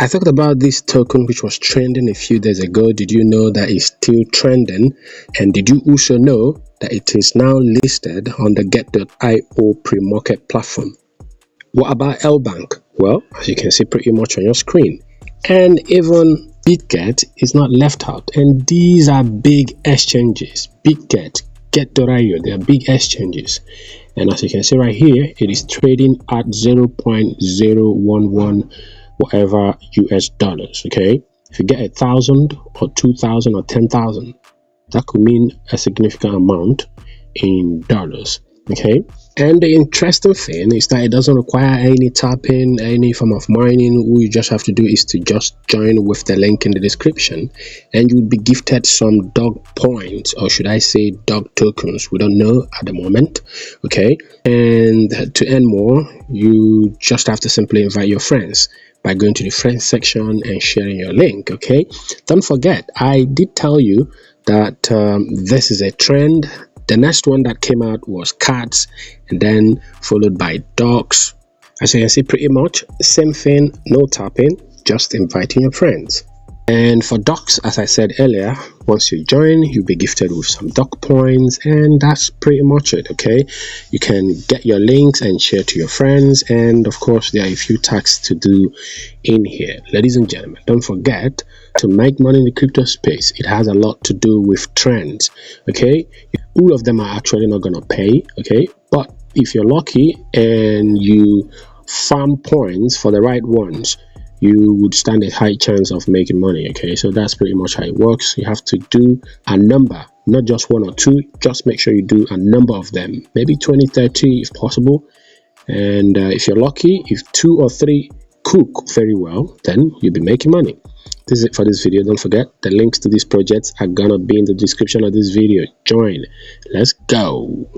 I talked about this token which was trending a few days ago. Did you know that it's still trending? And did you also know that it is now listed on the Get.io pre-market platform? What about LBank? Well, as you can see pretty much on your screen. And even BitGet is not left out. And these are big exchanges. BitGet, Get.io, they are big exchanges. And as you can see right here, it is trading at 0.011 whatever US dollars. Okay, if you get 1,000 or 2,000 or 10,000, that could mean a significant amount in dollars. Okay, and the interesting thing is that it doesn't require any tapping, any form of mining. All you just have to do is to just join with the link in the description, and you'll be gifted some dog points, or should I say dog tokens. We don't know at the moment. Okay, and to earn more, you just have to simply invite your friends by going to the friends section and sharing your link. Okay, don't forget, I did tell you that this is a trend. The next one that came out was cats, and then followed by dogs. As you can see, pretty much same thing, no tapping, just inviting your friends. And for dogs, as I said earlier, once you join, you'll be gifted with some dog points, and that's pretty much it. Okay, you can get your links and share to your friends, and of course there are a few tasks to do in here. Ladies and gentlemen, don't forget to make money in the crypto space. It has a lot to do with trends. Okay, all of them are actually not gonna pay. Okay, but if you're lucky and you farm points for the right ones, you would stand a high chance of making money. Okay, so that's pretty much how it works. You have to do a number, not just one or two. Just make sure you do a number of them, maybe 20, 30 if possible. And if you're lucky, if 2 or 3 cook very well, then you'll be making money. This is it for this video. Don't forget, the links to these projects are gonna be in the description of this video. Join. Let's go.